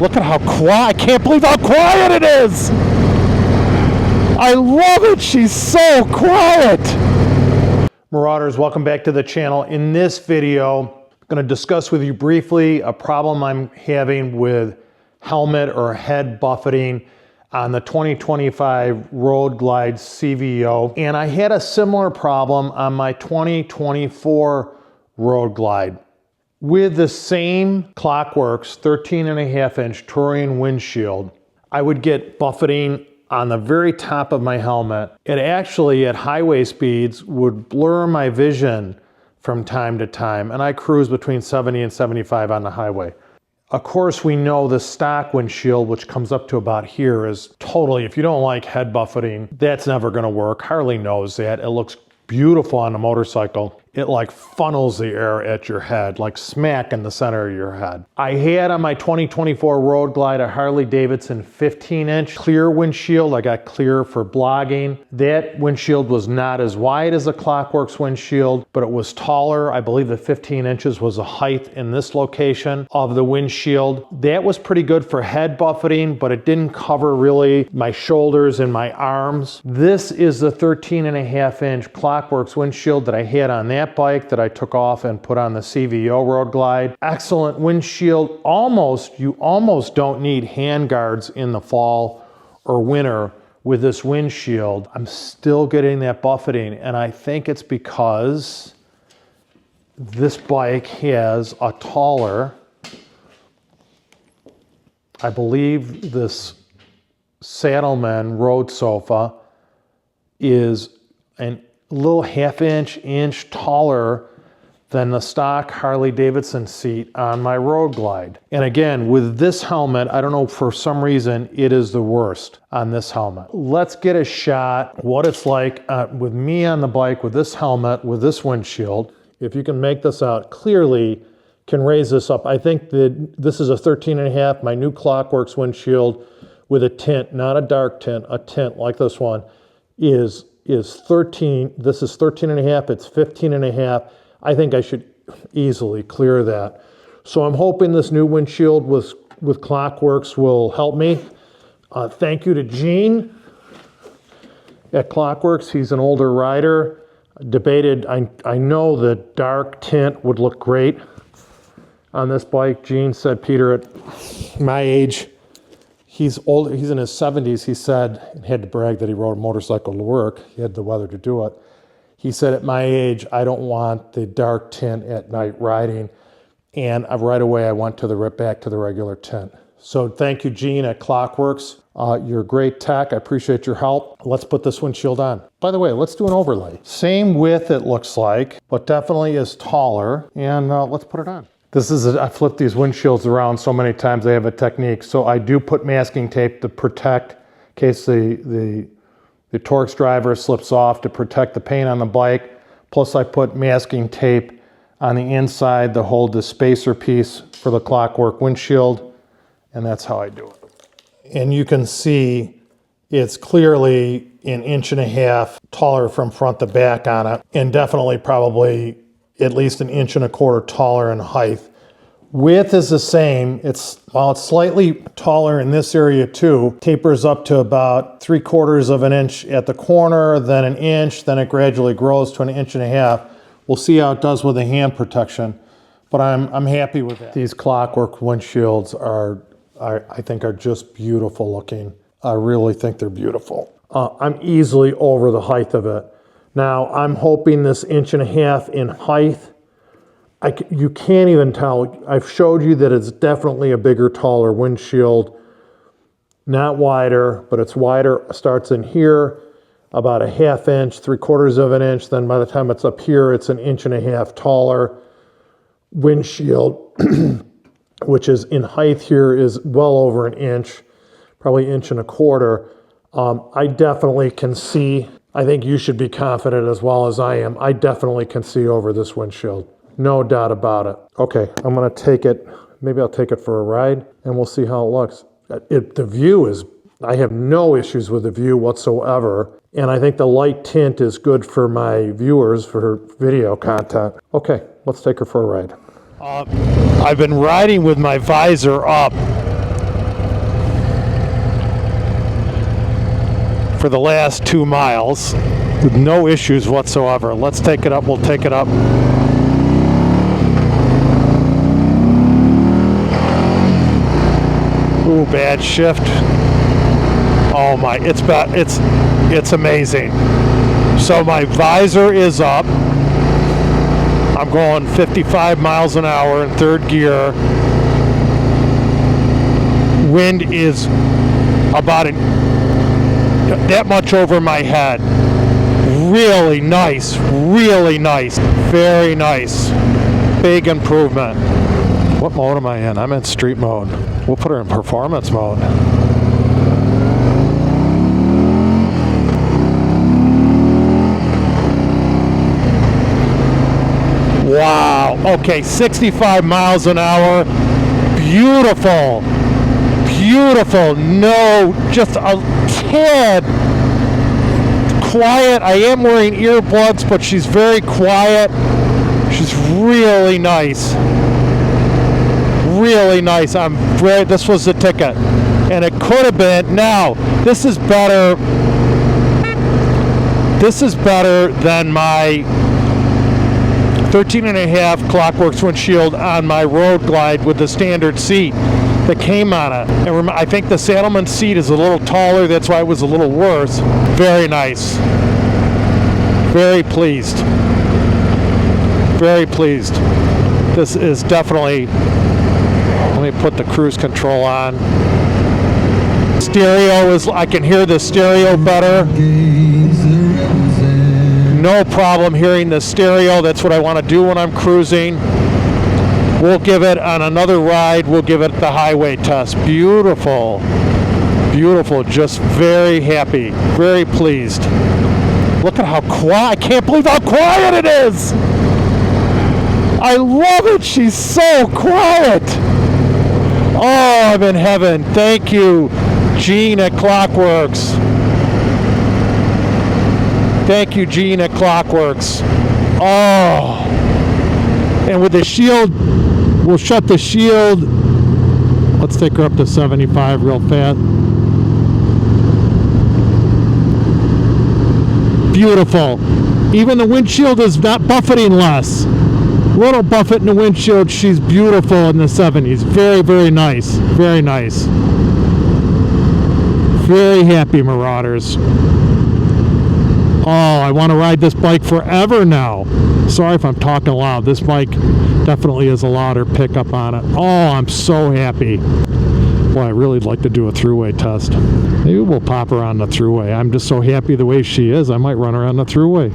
Look at how quiet. I can't believe how quiet it is. I love it. She's so quiet. Marauders, welcome back to the channel. In this video, I'm going to discuss with you briefly a problem I'm having with helmet or head buffeting on the 2025 Road Glide CVO. And I had a similar problem on my 2024 Road Glide. With the same Klock Werks 13.5-inch Thruway windshield, I would get buffeting on the very top of my helmet. It actually, at highway speeds, would blur my vision from time to time, and I cruise between 70 and 75 on the highway. Of course, we know the stock windshield, which comes up to about here, is totally, if you don't like head buffeting, that's never gonna work. Harley knows that. It looks beautiful on a motorcycle. It like funnels the air at your head, like smack in the center of your head. I had on my 2024 Road Glide a Harley Davidson 15-inch clear windshield. I got clear for blogging. That windshield was not as wide as a Klock Werks windshield, but it was taller. I believe the 15 inches was the height in this location of the windshield. That was pretty good for head buffeting, but it didn't cover really my shoulders and my arms. This is the 13.5-inch Klock Werks windshield that I had on that bike that I took off and put on the CVO Road Glide. Excellent windshield. You almost don't need hand guards in the fall or winter with this windshield. I'm still getting that buffeting, and I think it's because this bike has a taller, I believe this Saddlemen road sofa is a little inch taller than the stock Harley Davidson seat on my Road Glide. And again, with this helmet, I don't know, for some reason, it is the worst on this helmet. Let's get a shot what it's like with me on the bike with this helmet, with this windshield. If you can make this out clearly, can raise this up. I think that this is a 13.5, my new Klock Werks windshield with a tint, not a dark tint, a tint like this one is 13. This is 13.5, it's 15.5. I think I should easily clear that. So I'm hoping this new windshield with Klock Werks will help me. Thank you to Gene at Klock Werks. He's an older rider. Debated, I know the dark tint would look great on this bike. Gene said, Peter, at my age, he's old, he's in his 70s, he said, and had to brag that he rode a motorcycle to work. He had the weather to do it. He said, at my age, I don't want the dark tint at night riding. And right away, I went back to the regular tint. So thank you, Gene at Klock Werks. You're a great tech. I appreciate your help. Let's put this windshield on. By the way, let's do an overlay. Same width, it looks like, but definitely is taller. And let's put it on. I flipped these windshields around so many times, I have a technique. So I do put masking tape to protect in case the Torx driver slips off, to protect the paint on the bike. Plus I put masking tape on the inside to hold the spacer piece for the Klock Werks windshield. And that's how I do it. And you can see it's clearly 1.5 inches taller from front to back on it. And definitely probably at least 1.25 inches taller in height. Width is the same. It's slightly taller in this area too. Tapers up to about 3/4 inch at the corner, then 1 inch, then it gradually grows to 1.5 inches. We'll see how it does with the hand protection, but I'm happy with that. These Klock Werks windshields I think are just beautiful looking. I really think they're beautiful. I'm easily over the height of it. Now, I'm hoping this 1.5 inches in height, you can't even tell. I've showed you that it's definitely a bigger, taller windshield. Not wider, but it's wider. It starts in here, about 1/2 inch, 3/4 inch. Then by the time it's up here, it's 1.5 inches taller windshield, which is in height here is well over 1 inch, probably 1.25 inches. I definitely can see. I think you should be confident as well as I am. I definitely can see over this windshield. No doubt about it. Okay, I'm gonna take it, maybe I'll take it for a ride and we'll see how it looks. The view is, I have no issues with the view whatsoever. And I think the light tint is good for my viewers for video content. Okay, let's take her for a ride. I've been riding with my visor up for the last 2 miles with no issues whatsoever. Let's take it up. We'll take it up. Ooh, bad shift. Oh my, it's amazing. So my visor is up. I'm going 55 miles an hour in third gear. Wind is about that much over my head. Really nice, very nice. Big improvement. What mode am I in? I'm in street mode. We'll put her in performance mode. Wow. Okay, 65 miles an hour. Beautiful. Beautiful. No, just a tad quiet. I am wearing earplugs, but she's very quiet. She's really nice. Really nice. This was the ticket. And it could have been. Now, this is better. This is better than my 13.5 Klock Werks windshield on my Road Glide with the standard seat that came on it. And I think the Saddleman seat is a little taller. That's why it was a little worse. Very nice. Very pleased. Very pleased. This is definitely... Let me put the cruise control on. Stereo is... I can hear the stereo better. No problem hearing the stereo. That's what I want to do when I'm cruising. We'll give it on another ride. We'll give it the highway test. Beautiful. Beautiful. Just very happy. Very pleased. Look at how quiet. I can't believe how quiet it is. I love it. She's so quiet. Oh, I'm in heaven. Thank you, Gene at Klock Werks. Thank you, Gene at Klock Werks. Oh. And with the shield, we'll shut the shield. Let's take her up to 75 real fast. Beautiful. Even the windshield is not buffeting less. Little buffet in the windshield. She's beautiful in the 70s. Very, very nice. Very nice. Very happy, Marauders. Oh, I want to ride this bike forever now. Sorry if I'm talking loud. This bike definitely has a louder pickup on it. Oh, I'm so happy. Boy, I really like to do a Thruway test. Maybe we'll pop her on the Thruway. I'm just so happy the way she is. I might run her on the Thruway.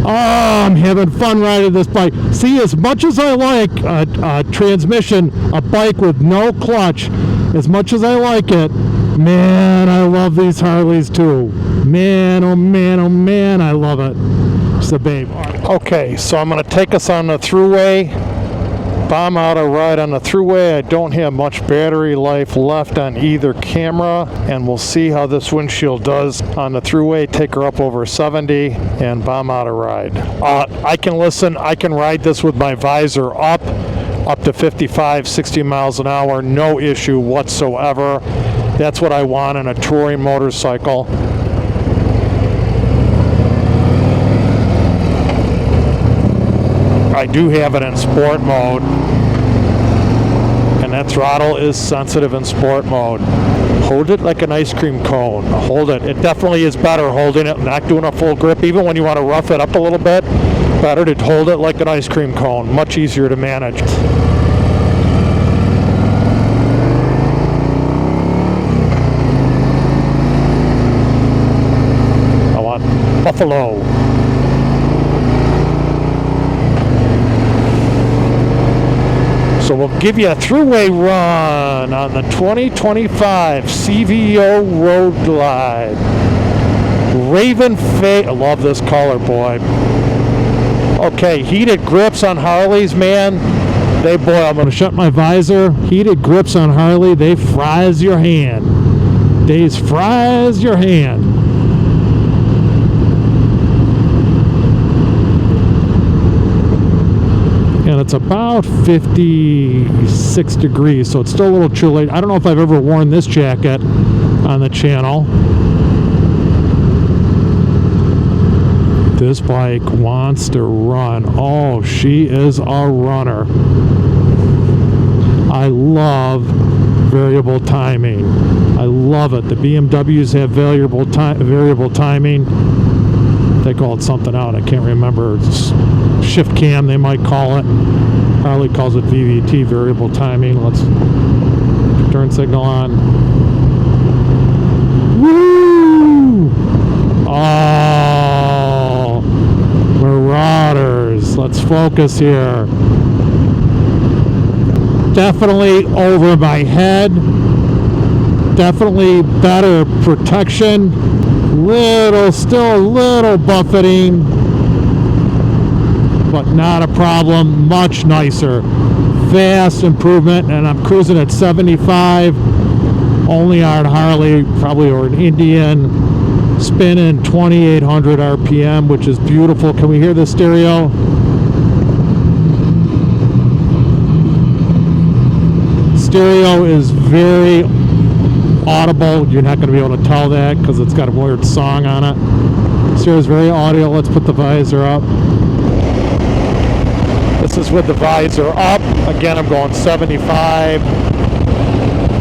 Oh, I'm having fun riding this bike. See, as much as I like a transmission, a bike with no clutch, as much as I like it, man, I love these Harleys too. Man, oh man, oh man, I love it. It's a babe. Okay, so I'm going to take us on the Thruway. Bomb out a ride on the Thruway. I don't have much battery life left on either camera, and we'll see how this windshield does on the Thruway. Take her up over 70 and bomb out a ride. I can ride this with my visor up to 55, 60 miles an hour, no issue whatsoever. That's what I want in a touring motorcycle. I do have it in sport mode, and that throttle is sensitive in sport mode. Hold it like an ice cream cone. Hold it. It definitely is better holding it, not doing a full grip. Even when you want to rough it up a little bit, better to hold it like an ice cream cone. Much easier to manage. I want Buffalo. So we'll give you a Thruway run on the 2025 CVO Road Glide. Raven Face. I love this color, boy. Okay, heated grips on Harleys, man. I'm going to shut my visor. Heated grips on Harley, they fries your hand. They fries your hand. And it's about 56 degrees, so it's still a little chilly. I don't know if I've ever worn this jacket on the channel. This bike wants to run. Oh, she is a runner. I love variable timing. I love it. The BMWs have variable timing. They call it something out. I can't remember. It's shift cam, they might call it. Harley calls it VVT, variable timing. Let's turn signal on. Woo! Oh, Marauders. Let's focus here. Definitely over my head. Definitely better protection. Still a little buffeting, but not a problem. Much nicer. Vast improvement, and I'm cruising at 75. Only on Harley, probably, or an Indian, spinning 2,800 RPM, which is beautiful. Can we hear the stereo? Stereo is very audible. You're not going to be able to tell that because it's got a weird song on it. Stereo is very audio. Let's put the visor up. This is with the visor up. Again, I'm going 75.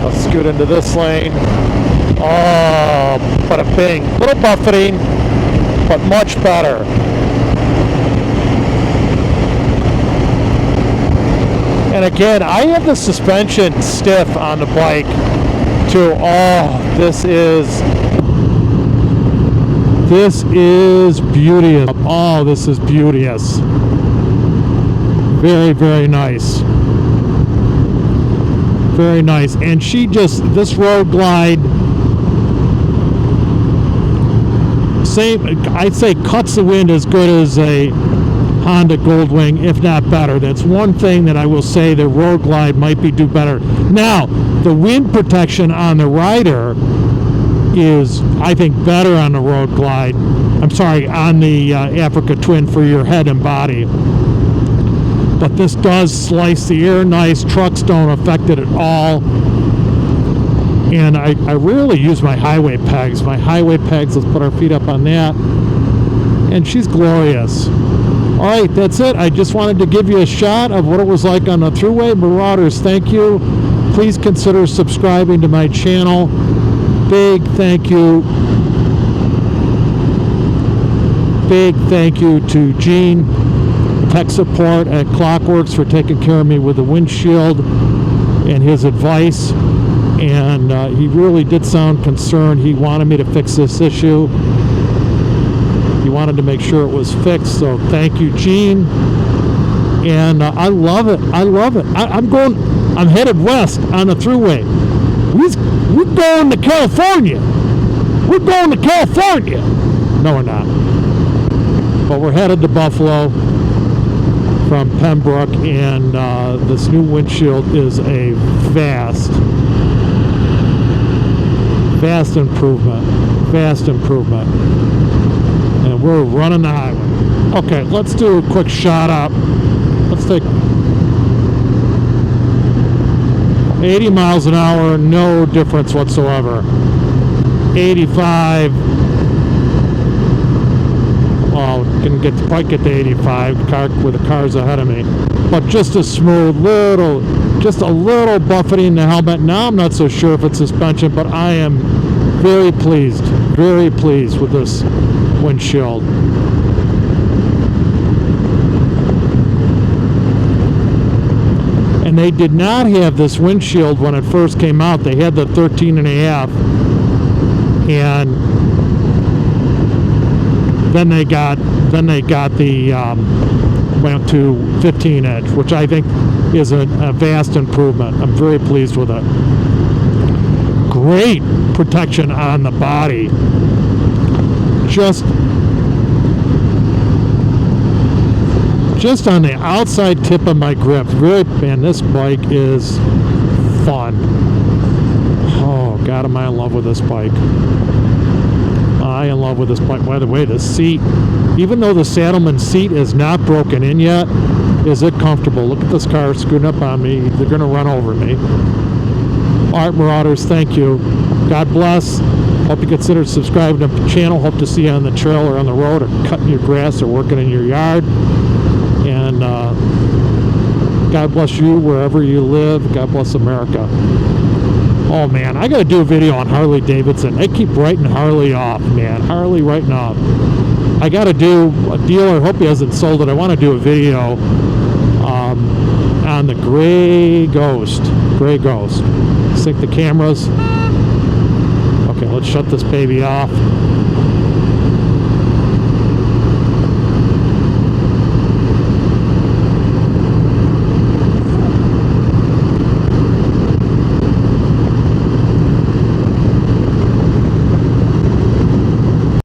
Let's scoot into this lane. Oh, bada bing. Little buffeting, but much better. And again, I have the suspension stiff on the bike too. Oh, this is beauteous. Oh, this is beauteous. Very, very nice. Very nice. And this Road Glide, I'd say cuts the wind as good as a Honda Goldwing, if not better. That's one thing that I will say the Road Glide might do better. Now, the wind protection on the rider is, I think, better on the Road Glide. I'm sorry, on the Africa Twin for your head and body. But this does slice the air nice. Trucks don't affect it at all. And I rarely use my highway pegs. Let's put our feet up on that. And she's glorious. All right, that's it. I just wanted to give you a shot of what it was like on the Thruway. Marauders, thank you. Please consider subscribing to my channel. Big thank you. Big thank you to Gene, tech support at Klock Werks, for taking care of me with the windshield and his advice. And he really did sound concerned. He wanted me to fix this issue. He wanted to make sure it was fixed, so thank you, Gene. And I love it. I'm headed west on the Thruway. We're going to California. We're going to California. No, we're not. But we're headed to Buffalo from Pembroke, and this new windshield is a vast improvement. Vast improvement. And we're running the highway. Okay, let's do a quick shot up. Let's take 80 miles an hour, no difference whatsoever. 85. Oh, can probably get to 85 with the cars ahead of me. But just a smooth just a little buffeting the helmet. Now I'm not so sure if it's suspension, but I am very pleased with this windshield. And they did not have this windshield when it first came out. They had the 13.5, and then they got the went to 15-inch, which I think is a vast improvement. I'm very pleased with it. Great protection on the body. Just on the outside tip of my grip. Really, man, this bike is fun. Oh God, am I in love with this bike. I am in love with this bike. By the way, the seat, even though the Saddleman seat is not broken in yet, is it comfortable? Look at this car scooting up on me. They're going to run over me. All right, Marauders, thank you. God bless. Hope you consider subscribing to the channel. Hope to see you on the trail or on the road or cutting your grass or working in your yard. And God bless you wherever you live. God bless America. Oh man, I gotta do a video on Harley Davidson. They keep writing Harley off, man. Harley writing off. I gotta do a dealer. Hope he hasn't sold it. I want to do a video on the Gray Ghost. Gray Ghost. Sync the cameras. Okay, let's shut this baby off.